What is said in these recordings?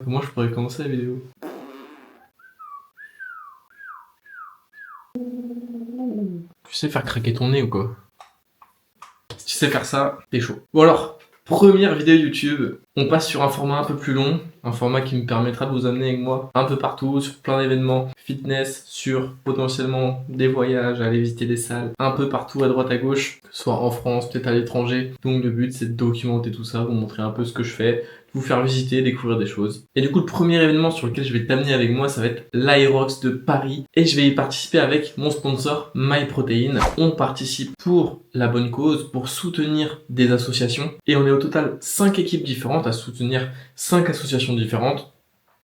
Comment je pourrais commencer la vidéo? Tu sais faire craquer ton nez ou quoi? Si tu sais faire ça, t'es chaud. Bon alors, première vidéo YouTube, on passe sur un format un peu plus long, un format qui me permettra de vous amener avec moi un peu partout, sur plein d'événements, fitness, sur potentiellement des voyages, aller visiter des salles, un peu partout à droite à gauche, que ce soit en France, peut-être à l'étranger. Donc le but c'est de documenter tout ça, vous montrer un peu ce que je fais, vous faire visiter, découvrir des choses. Et du coup le premier événement sur lequel je vais t'amener avec moi, ça va être l'Aerox de Paris. Et je vais y participer avec mon sponsor MyProtein. On participe pour la bonne cause, pour soutenir des associations. Et on est au total 5 équipes différentes à soutenir 5 associations différentes.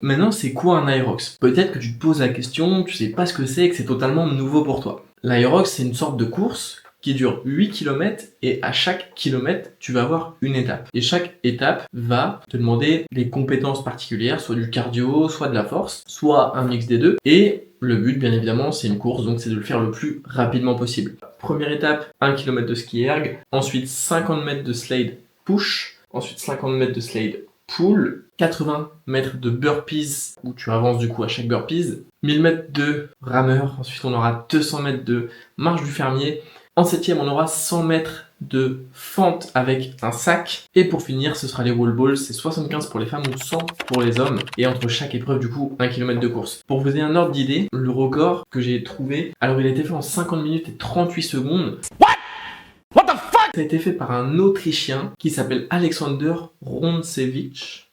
Maintenant, c'est quoi un Aerox? Peut-être que tu te poses la question, tu sais pas ce que c'est et que c'est totalement nouveau pour toi. L'Aerox, c'est une sorte de course qui dure 8 km et à chaque kilomètre, tu vas avoir une étape. Et chaque étape va te demander des compétences particulières, soit du cardio, soit de la force, soit un mix des deux. Et le but, bien évidemment, c'est une course, donc c'est de le faire le plus rapidement possible. Première étape, 1 km de ski erg, ensuite 50 mètres de sled push, ensuite 50 mètres de sled pull, 80 mètres de burpees, où tu avances du coup à chaque burpees, 1000 mètres de rameur, ensuite on aura 200 mètres de marche du fermier, en septième on aura 100 mètres de fente avec un sac, et pour finir ce sera les wall balls, c'est 75 pour les femmes ou 100 pour les hommes, et entre chaque épreuve du coup 1 km de course. Pour vous donner un ordre d'idée, le record que j'ai trouvé, alors il a été fait en 50 minutes et 38 secondes. Ça a été fait par un Autrichien qui s'appelle Alexander Roncevic.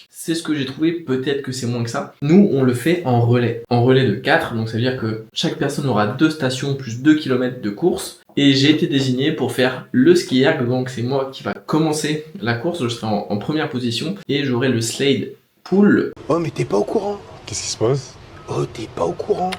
C'est ce que j'ai trouvé, peut-être que c'est moins que ça. Nous, on le fait en relais de 4, donc ça veut dire que chaque personne aura 2 stations plus 2 km de course. Et j'ai été désigné pour faire le ski erg, donc c'est moi qui va commencer la course, je serai en première position et j'aurai le sled pull. Oh mais t'es pas au courant. Qu'est-ce qui se passe? Oh t'es pas au courant.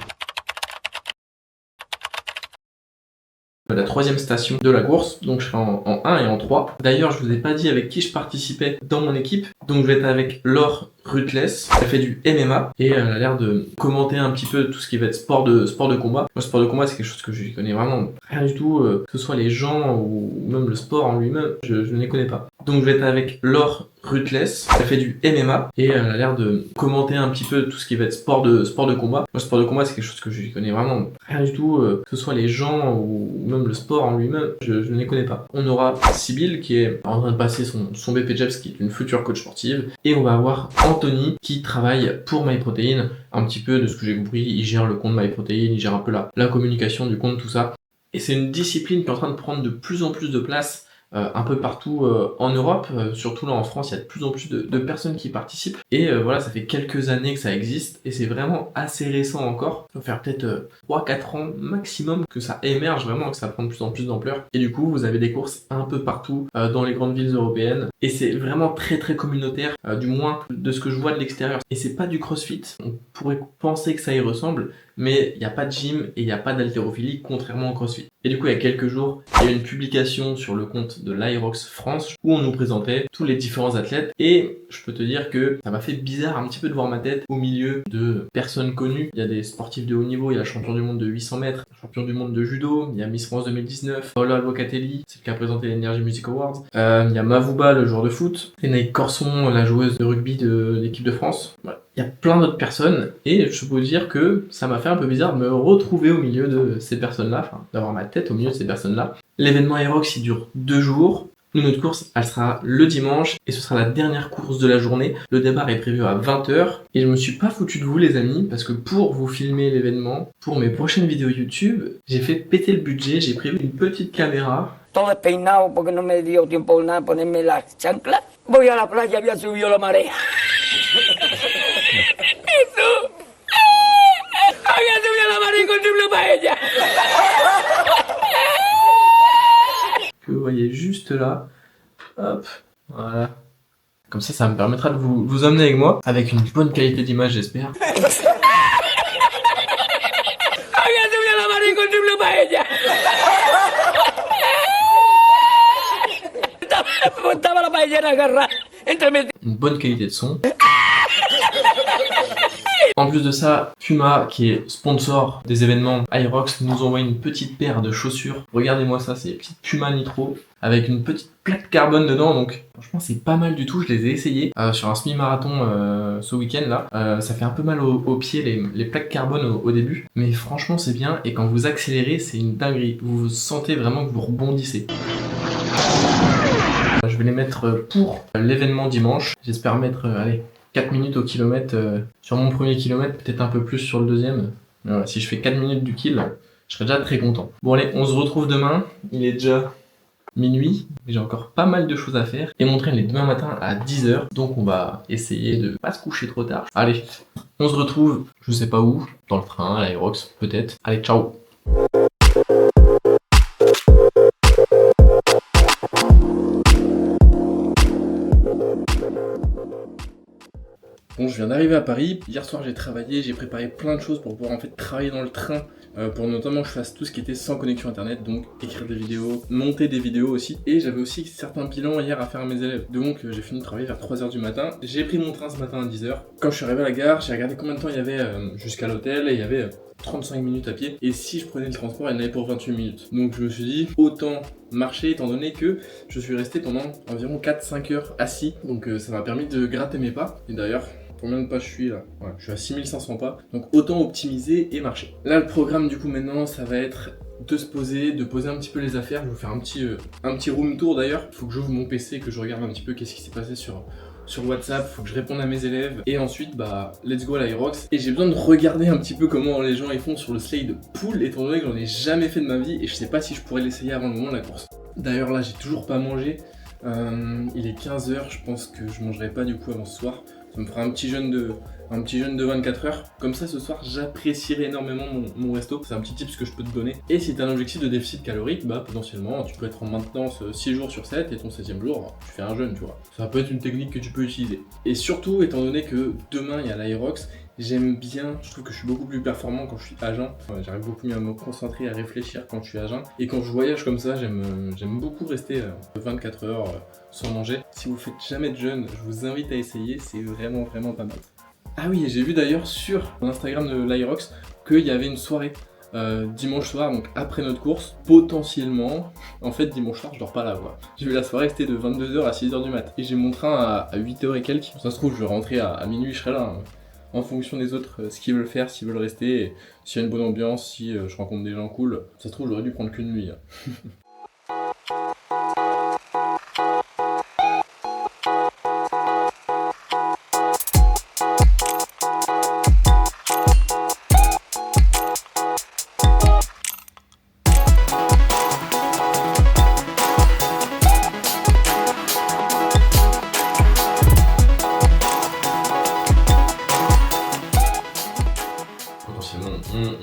La troisième station de la course, donc je serai en 1 et en 3. D'ailleurs, je vous ai pas dit avec qui je participais dans mon équipe, donc je vais être avec Laure Ruthless. Elle fait du MMA et elle a l'air de commenter un petit peu tout ce qui va être sport de combat. Moi, sport de combat, c'est quelque chose que je connais vraiment rien du tout, que ce soit les gens ou même le sport en lui-même, je ne les connais pas. Donc je vais être avec Laure Ruthless, elle fait du MMA et elle a l'air de commenter un petit peu tout ce qui va être sport de combat. Moi, sport de combat, c'est quelque chose que je connais vraiment rien du tout, que ce soit les gens ou même le sport en lui-même, je ne les connais pas. On aura Sybille qui est en train de passer son BPJEPS, qui est une future coach sportive, et on va avoir Anthony qui travaille pour MyProtein. Un petit peu de ce que j'ai compris, il gère le compte MyProtein, il gère un peu la communication du compte, tout ça. Et c'est une discipline qui est en train de prendre de plus en plus de place un peu partout en Europe, surtout là en France, il y a de plus en plus de personnes qui participent. Et voilà, ça fait quelques années que ça existe et c'est vraiment assez récent encore. Ça va faire peut-être 3-4 ans maximum que ça émerge vraiment, que ça prend de plus en plus d'ampleur. Et du coup, vous avez des courses un peu partout dans les grandes villes européennes. Et c'est vraiment très très communautaire, du moins de ce que je vois de l'extérieur. Et c'est pas du crossfit, on pourrait penser que ça y ressemble, mais il n'y a pas de gym et il n'y a pas d'haltérophilie, contrairement au crossfit. Et du coup, il y a quelques jours, il y a eu une publication sur le compte de l'Aerox France où on nous présentait tous les différents athlètes. Et je peux te dire que ça m'a fait bizarre un petit peu de voir ma tête au milieu de personnes connues. Il y a des sportifs de haut niveau, il y a champion du monde de 800 mètres, champion du monde de judo, il y a Miss France 2019, Paola Locatelli, c'est qui a présenté l'Energy Music Awards. Il y a Mavouba, le joueur de foot, Lénaïque Corson, la joueuse de rugby de l'équipe de France. Voilà. Il y a plein d'autres personnes et je peux vous dire que ça m'a fait un peu bizarre de me retrouver au milieu de ces personnes-là, enfin d'avoir ma tête au milieu de ces personnes-là. L'événement Aerox, il dure 2 jours. Nous, notre course, elle sera le dimanche et ce sera la dernière course de la journée. Le départ est prévu à 20 h et je me suis pas foutu de vous les amis parce que pour vous filmer l'événement, pour mes prochaines vidéos YouTube, j'ai fait péter le budget, j'ai prévu une petite caméra. Todo despeinado porque no me dio tiempo nada de ponerme las chanclas. Voy a la playa, había subido la marea. Eso. Había subido la marea con triple paella. Que vous voyez juste là. Hop, voilà. Comme ça me permettra de vous emmener avec moi, avec une bonne qualité d'image, j'espère. Había subido la marea con triple paella. Estaba la paellera agarrada entre mis... Une bonne qualité de son. En plus de ça, Puma, qui est sponsor des événements Aerox, nous envoie une petite paire de chaussures. Regardez-moi ça, c'est des petites Puma Nitro avec une petite plaque carbone dedans, donc franchement c'est pas mal du tout. Je les ai essayées sur un semi-marathon ce week-end là. Ça fait un peu mal aux pieds les plaques carbone au début, mais franchement c'est bien, et quand vous accélérez c'est une dinguerie. Vous sentez vraiment que vous rebondissez. Je vais les mettre pour l'événement dimanche. J'espère mettre 4 minutes au kilomètre sur mon premier kilomètre, peut-être un peu plus sur le deuxième. Mais voilà, si je fais 4 minutes du kill, je serai déjà très content. Bon allez, on se retrouve demain. Il est déjà minuit, j'ai encore pas mal de choses à faire. Et mon train est demain matin à 10h, donc on va essayer de pas se coucher trop tard. Allez, on se retrouve, je sais pas où, dans le train, à l'Aerox peut-être. Allez, ciao! Bon, je viens d'arriver à Paris. Hier soir, j'ai travaillé, j'ai préparé plein de choses pour pouvoir en fait travailler dans le train, pour notamment que je fasse tout ce qui était sans connexion internet, donc écrire des vidéos, monter des vidéos aussi. Et j'avais aussi certains bilans hier à faire à mes élèves. Donc j'ai fini de travailler vers 3h du matin. J'ai pris mon train ce matin à 10h. Quand je suis arrivé à la gare, j'ai regardé combien de temps il y avait jusqu'à l'hôtel, et il y avait 35 minutes à pied. Et si je prenais le transport, il y en avait pour 28 minutes. Donc je me suis dit, autant marcher étant donné que je suis resté pendant environ 4-5 heures assis. Donc ça m'a permis de gratter mes pas. Et d'ailleurs, combien de pas je suis là? Ouais, je suis à 6500 pas, donc autant optimiser et marcher. Là le programme du coup maintenant ça va être de se poser, de poser un petit peu les affaires. Je vais vous faire un petit room tour d'ailleurs. Il faut que j'ouvre mon PC, que je regarde un petit peu qu'est-ce qui s'est passé sur WhatsApp, faut que je réponde à mes élèves, et ensuite bah let's go à l'Aerox. Et j'ai besoin de regarder un petit peu comment les gens ils font sur le slide pull, étant donné que j'en ai jamais fait de ma vie et je sais pas si je pourrais l'essayer avant le moment de la course. D'ailleurs là j'ai toujours pas mangé, il est 15h, je pense que je mangerai pas du coup avant ce soir. Ça me fera un petit jeûne de 24 heures. Comme ça ce soir j'apprécierai énormément mon resto. C'est un petit tip que je peux te donner. Et si tu as un objectif de déficit calorique, bah potentiellement tu peux être en maintenance 6 jours sur 7 et ton 7e jour tu fais un jeûne, tu vois. Ça peut être une technique que tu peux utiliser. Et surtout étant donné que demain il y a l'Aerox, j'aime bien, je trouve que je suis beaucoup plus performant quand je suis à jeun. J'arrive beaucoup mieux à me concentrer, à réfléchir quand je suis à jeun. Et quand je voyage comme ça, j'aime beaucoup rester 24 heures sans manger. Si vous faites jamais de jeûne, je vous invite à essayer, c'est vraiment pas mal. Ah oui, et j'ai vu d'ailleurs sur l'Instagram de l'Aerox qu'il y avait une soirée dimanche soir, donc après notre course, potentiellement. En fait dimanche soir je dors pas là quoi. J'ai vu la soirée, c'était de 22h à 6h du mat. Et j'ai mon train à 8h et quelques. Ça se trouve je vais rentrer à minuit, je serai là. Hein. En fonction des autres, ce qu'ils veulent faire, s'ils veulent rester, et s'il y a une bonne ambiance, si je rencontre des gens cool. Ça se trouve j'aurais dû prendre qu'une nuit. Hein.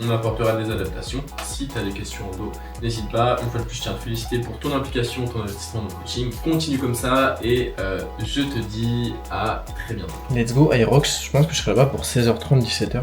On apportera des adaptations. Si tu as des questions en dos, n'hésite pas. Une fois de plus, je tiens à te féliciter pour ton implication, ton investissement dans le coaching. Continue comme ça et je te dis à très bientôt. Let's go Aerox, je pense que je serai là-bas pour 16h30, 17h.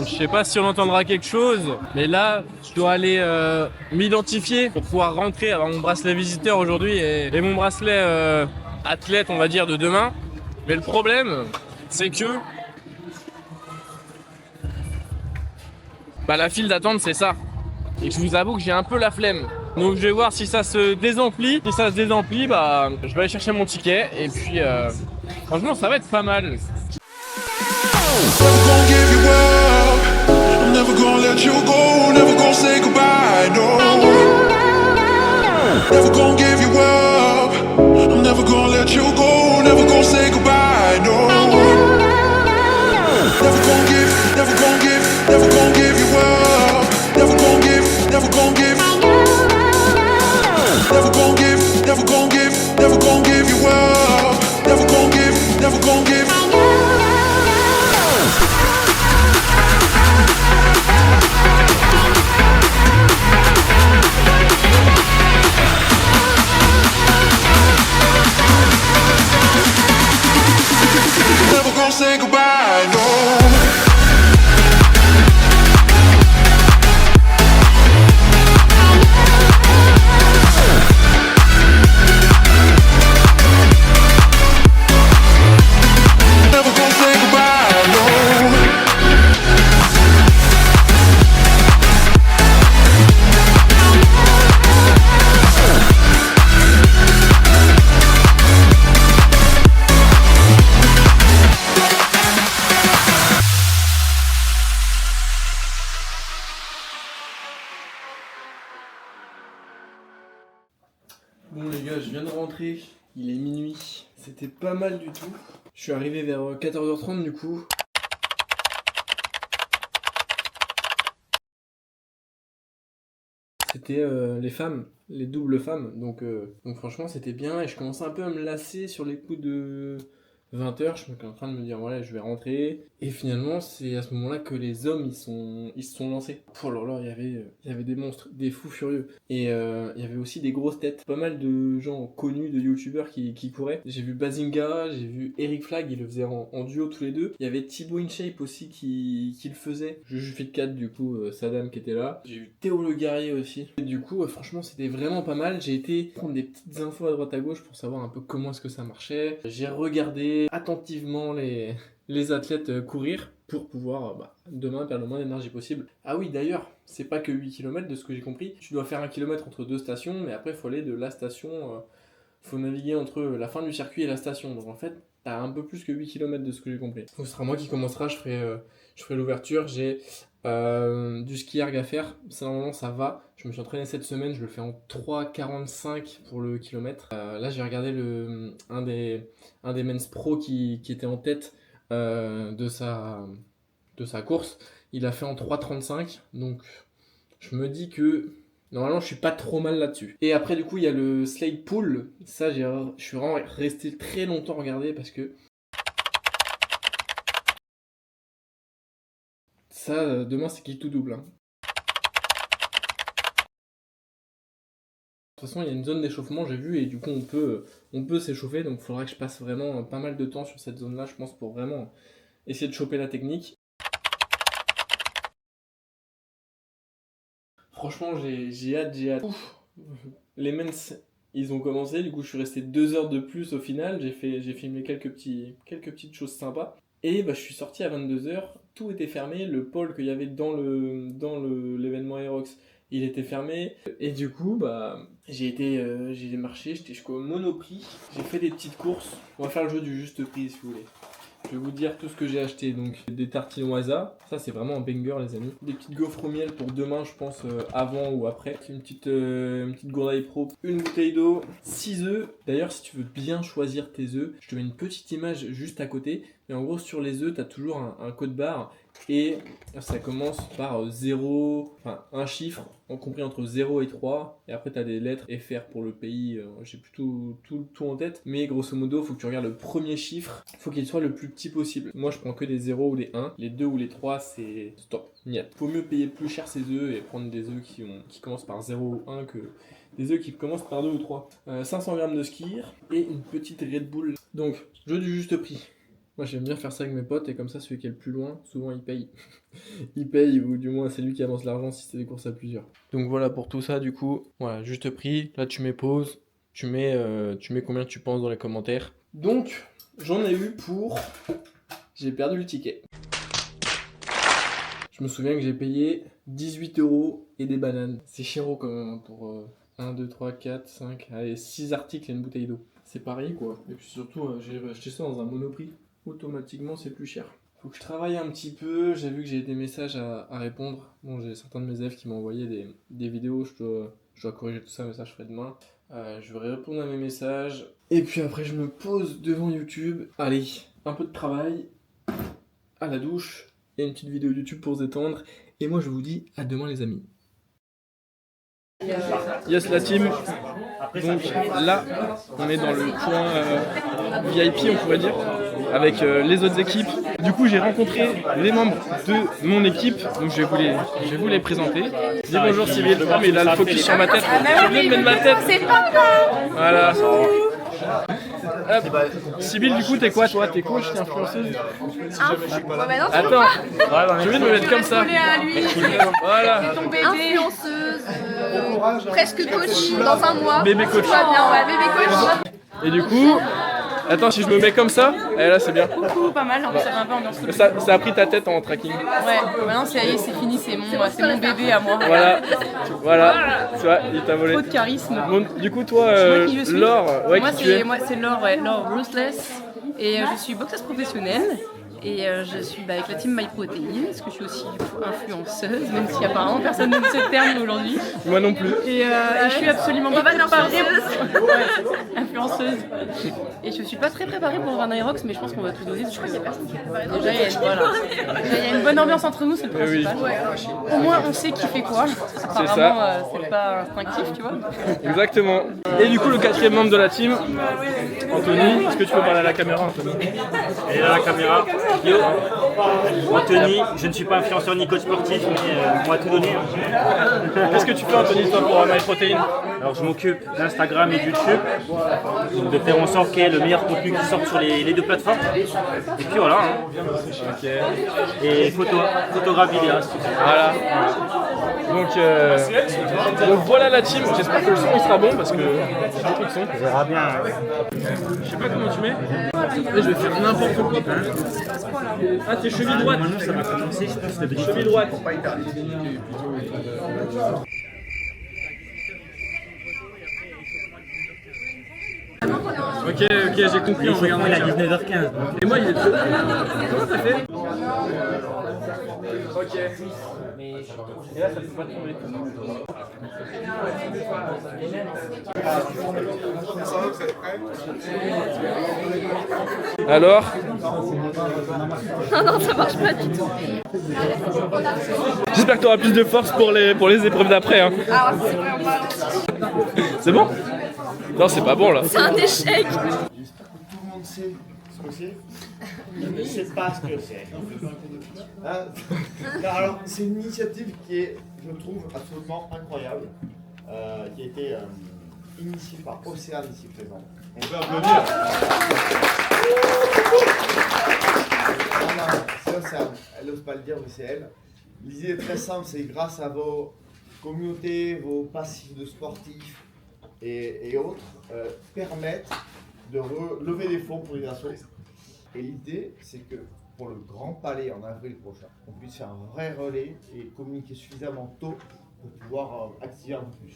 Je sais pas si on entendra quelque chose, mais là, je dois aller m'identifier pour pouvoir rentrer, avoir mon bracelet visiteur aujourd'hui et mon bracelet athlète, on va dire, de demain. Mais le problème, c'est que la file d'attente, c'est ça. Et je vous avoue que j'ai un peu la flemme. Donc je vais voir si ça se désemplit. Si ça se désemplit, je vais aller chercher mon ticket. Et puis, franchement, ça va être pas mal. Never gonna let you go, never gonna say goodbye, no. Never gonna give you up, I'm never gonna let you go, never gonna say goodbye, no. Never gonna give, never gonna give, never gonna give you up, never gonna give, never gonna give. Never gonna give, never gonna give, never gonna give you up, never gonna give, never gonna give. rentré, il est minuit. C'était pas mal du tout. Je suis arrivé vers 14h30 du coup. C'était les femmes, les doubles femmes. Donc franchement c'était bien et je commençais un peu à me lasser sur les coups de 20h. Je suis en train de me dire voilà je vais rentrer. Et finalement c'est à ce moment-là que les hommes ils se sont lancés. Oh là là, il y avait des monstres, des fous furieux. Et il y avait aussi des grosses têtes. Pas mal de gens connus, de youtubeurs qui couraient. J'ai vu Bazinga, j'ai vu Eric Flag, ils le faisaient en duo tous les deux. Il y avait Thibaut InShape aussi qui le faisait. Juju Fit 4 du coup, Saddam qui était là. J'ai vu Théo Le Guerrier aussi. Et du coup franchement c'était vraiment pas mal. J'ai été prendre des petites infos à droite à gauche pour savoir un peu comment est-ce que ça marchait. J'ai regardé attentivement les athlètes courir pour pouvoir demain perdre le moins d'énergie possible. Ah oui d'ailleurs, c'est pas que 8 km de ce que j'ai compris. Tu dois faire 1 km entre 2 stations, mais après il faut aller de la station, faut naviguer entre la fin du circuit et la station. Donc en fait, t'as un peu plus que 8 km de ce que j'ai compris. Donc ce sera moi qui commencera, je ferai l'ouverture. J'ai du ski erg à faire, ça normalement ça va. Je me suis entraîné cette semaine, je le fais en 3,45 pour le kilomètre. Là j'ai regardé un des men's pro qui était en tête de sa course. Il a fait en 3,35, donc je me dis que normalement je suis pas trop mal là-dessus. Et après du coup il y a le slate pull. Ça je suis vraiment resté très longtemps à regarder parce que ça demain c'est qui tout double hein. De toute façon il y a une zone d'échauffement j'ai vu et du coup on peut s'échauffer, donc il faudra que je passe vraiment pas mal de temps sur cette zone là je pense pour vraiment essayer de choper la technique. Franchement j'ai hâte. Ouf. Les mens ils ont commencé, du coup je suis resté 2 heures de plus au final, j'ai filmé quelques petites choses sympas. Et je suis sorti à 22h, tout était fermé, le pôle qu'il y avait dans l'événement Aerox, il était fermé. Et du coup, j'ai marché, j'étais jusqu'au Monoprix, j'ai fait des petites courses. On va faire le jeu du juste prix si vous voulez. Je vais vous dire tout ce que j'ai acheté. Donc des tartines Waza, ça c'est vraiment un banger les amis. Des petites gaufres au miel pour demain je pense, avant ou après. Une petite gourdaille pro, une bouteille d'eau, 6 œufs. D'ailleurs si tu veux bien choisir tes œufs, je te mets une petite image juste à côté. Mais en gros sur les œufs tu as toujours un code barre. Et ça commence par 0, enfin un chiffre, compris entre 0 et 3. Et après tu as des lettres FR pour le pays, j'ai plus tout en tête. Mais grosso modo, il faut que tu regardes le premier chiffre, il faut qu'il soit le plus petit possible. Moi je prends que des 0 ou des 1, les 2 ou les 3 c'est stop, niet. Faut mieux payer plus cher ses œufs et prendre des œufs qui commencent par 0 ou 1 que des œufs qui commencent par 2 ou 3. 500 g de skir et une petite Red Bull. Donc, jeu du juste prix. Moi j'aime bien faire ça avec mes potes et comme ça celui qui est le plus loin, souvent il paye. Il paye ou du moins c'est lui qui avance l'argent si c'est des courses à plusieurs. Donc voilà pour tout ça du coup, voilà juste prix, là tu mets pause, tu mets combien tu penses dans les commentaires. Donc j'en ai eu pour... J'ai perdu le ticket. Je me souviens que j'ai payé 18 € et des bananes. C'est chéro quand même pour 1, 2, 3, 4, 5, allez 6 articles et une bouteille d'eau. C'est pareil quoi. Et puis surtout j'ai acheté ça dans un Monoprix. Automatiquement c'est plus cher. Faut que je travaille un petit peu, j'ai vu que j'ai des messages à répondre. Bon j'ai certains de mes élèves qui m'ont envoyé des vidéos, je dois corriger tout ça mais ça je ferai demain. Je vais répondre à mes messages. Et puis après je me pose devant YouTube. Allez, un peu de travail, à la douche, et une petite vidéo YouTube pour se détendre. Et moi je vous dis à demain les amis. Yes la team. Donc là on est dans le coin VIP on pourrait dire, avec les autres équipes. Du coup j'ai rencontré les membres de mon équipe, donc je vais vous les présenter. Dis bonjour Cyril. Ah mais il a le focus sur ma tête. Je viens de mettre ma tête. C'est papa. Voilà. Sibyl, du coup, t'es quoi toi? T'es coach, t'es influenceuse? Attends, je viens de me mettre comme ça. Voilà. Influenceuse, presque coach dans un mois. Bébé coach. Tout va bien, ouais, bébé coach. Et du coup, attends, si je me mets comme ça, et là c'est bien. Beaucoup, pas mal, en plus ça fait un peu ambiance coach. Ça a pris ta tête en tracking. Ouais, maintenant c'est fini, c'est mon bébé à moi. Voilà, tu vois, il t'a volé. Trop de charisme. Bon, du coup, toi, Laure, Moi c'est Laure, Laure Ruthless, et je suis boxeuse professionnelle. Et je suis avec la team MyProtein, parce que je suis aussi du coup influenceuse, même si apparemment personne n'aime ce terme aujourd'hui. Moi non plus. Et je suis absolument pas préparée pour... influenceuse. Et je suis pas très préparée pour un Aerox, mais je pense qu'on va tout donner, parce que je connais personne qui est préparé. Déjà, il y a une bonne ambiance entre nous, c'est le principal. Au moins, on sait qui fait quoi. Apparemment, c'est pas instinctif, tu vois. Exactement. Et du coup, le 4e membre de la team, Anthony, est-ce que tu peux parler à la caméra, Anthony? Et là la caméra, yo, Anthony, je ne suis pas influenceur ni coach sportif, mais on va tout donner. Qu'est-ce que tu fais, Anthony, toi, pour MyProtein? Alors je m'occupe d'Instagram et de YouTube, de faire en sorte qu'il y ait le meilleur contenu qui sorte sur les deux plateformes. Et puis voilà. Ok. Et photographe vidéaste. Voilà. Donc voilà la team. J'espère que le son il sera bon parce que j'ai beaucoup de son. On verra bien. Je sais pas comment tu mets. Et je vais faire n'importe quoi. Ah, t'es cheville droite. Maintenant ça va commencer, je pense, le Cheville droite. Ok, j'ai compris, on regarde. Il est à 19h15. Et moi, il est trop. Comment t'as fait? Ok. Et là, ça peut pas tomber. Alors? Non, ça marche pas du tout. J'espère que tu auras plus de force pour les épreuves d'après. Hein. Alors, c'est vraiment C'est bon? Non, c'est pas bon là. C'est un échec. J'espère que tout le monde sait ce que c'est. Je ne sais pas ce que c'est. Alors, c'est une initiative qui est, je trouve, absolument incroyable, qui a été initiée par Océane ici présent. On peut applaudir. C'est Océane, elle n'ose pas le dire, mais c'est elle. L'idée est très simple, c'est grâce à vos communautés, vos passifs de sportifs, et autres permettent de lever des fonds pour les assos. Et l'idée, c'est que pour le Grand Palais en avril prochain, on puisse faire un vrai relais et communiquer suffisamment tôt pour pouvoir activer un peu plus.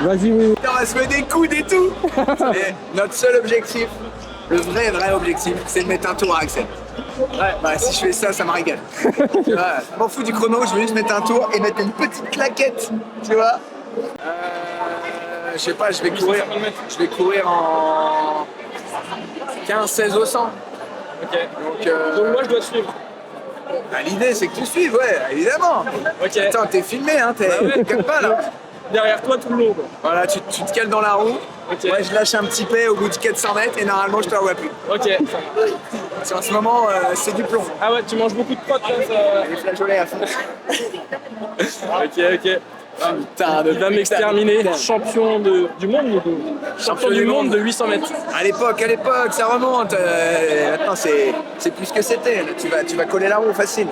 Vas-y, oui. On va se mettre des coudes et tout. Et notre seul objectif, le vrai objectif, c'est de mettre un tour à Axel. Ouais, bah si je fais ça, ça me régale. Ouais, je m'en fous du chrono, je vais juste mettre un tour et mettre une petite claquette, tu vois. Je sais pas, je vais courir en 15-16 au 100. Ok. Donc moi je dois suivre. Bah, l'idée c'est que tu suives, ouais, évidemment. Ok. Attends, t'es filmé, hein, t'es pas là. Derrière toi tout le long. Quoi. Voilà, tu te cales dans la roue. Okay. Ouais, je lâche un petit paix au bout de 400 mètres et normalement je te la vois plus. Ok. Parce qu'en ce moment, c'est du plomb. Ah ouais, tu manges beaucoup de protes là, ça... Les flageolets à fond. Ok. Oh, putain, il va m'exterminer, champion du monde, champion du monde de 800 mètres. À l'époque, ça remonte. Maintenant, c'est plus ce que c'était. Tu vas coller la roue facile.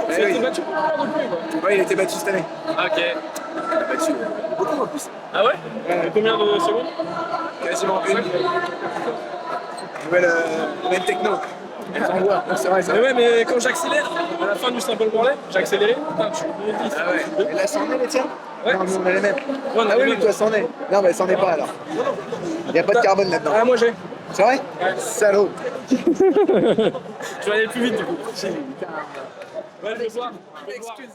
Il a été battu non plus, ouais, il a été battu cette année. Ok. Il a battu beaucoup en plus. Ah ouais? Combien de secondes? Quasiment une. Nouvelle techno. Elle s'envoie. C'est vrai, ça. Mais ouais, mais quand j'accélère, à la fin du simple morlaix, j'ai accéléré. Putain, je suis ah ouais. Et là, c'en est les tiens? Ouais. Non, on a les mêmes. Ouais, ah oui, mais toi, c'en est. Non, mais c'en est pas alors. Il n'y a pas de carbone là-dedans. Ah, moi j'ai. C'est vrai? Ouais. Salaud. Tu vas aller plus vite du coup. Ouais, je vais voir. Excuse.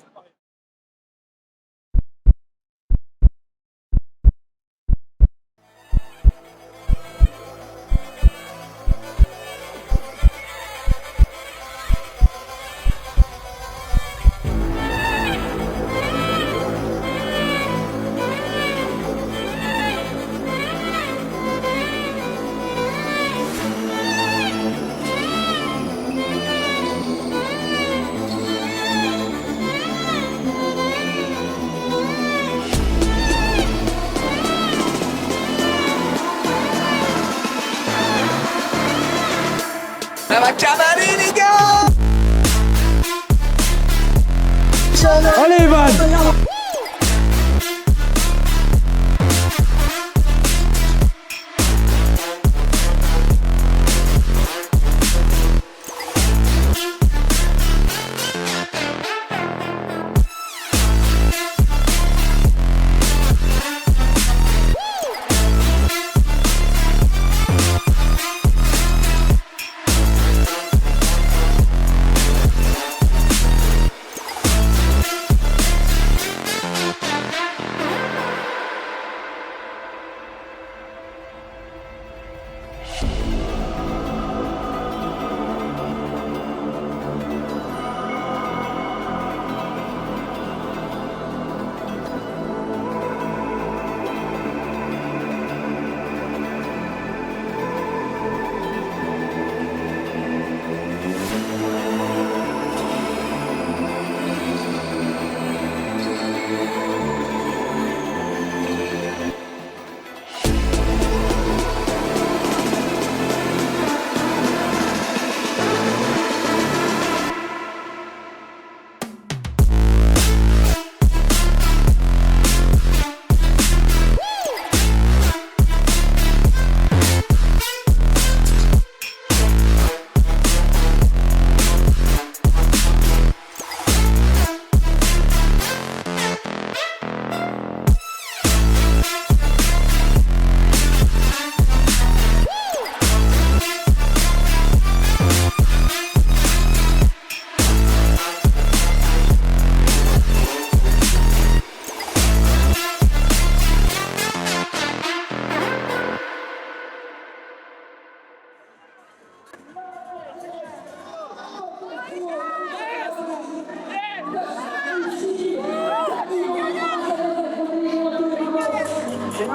Oh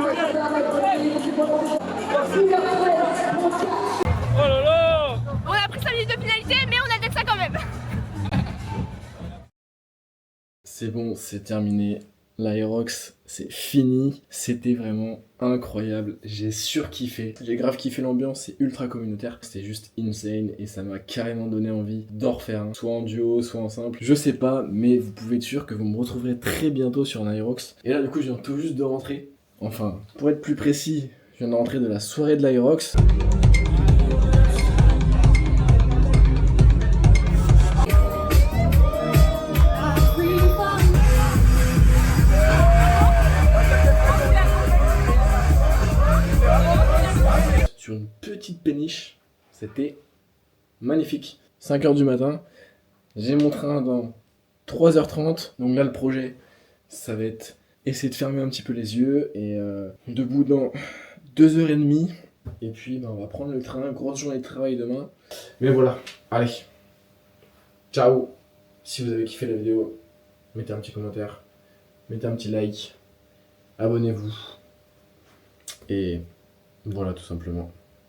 là là! On a pris 5 minutes de pénalité, mais on a gagné ça quand même. C'est bon, c'est terminé. L'Aerox, c'est fini. C'était vraiment incroyable. J'ai surkiffé. J'ai grave kiffé l'ambiance, c'est ultra communautaire. C'était juste insane et ça m'a carrément donné envie d'en refaire un. Soit en duo, soit en simple. Je sais pas, mais vous pouvez être sûr que vous me retrouverez très bientôt sur un Aerox. Et là, du coup, je viens tout juste de rentrer. Enfin, pour être plus précis, je viens de rentrer de la soirée de l'Aerox. Sur une petite péniche, c'était magnifique. 5h du matin, j'ai mon train dans 3h30, donc là le projet, ça va être essayer de fermer un petit peu les yeux et debout dans 2h30, et puis on va prendre le train, grosse journée de travail demain. Mais voilà, allez, ciao. Si vous avez kiffé la vidéo, mettez un petit commentaire, mettez un petit like, abonnez-vous, et voilà tout simplement.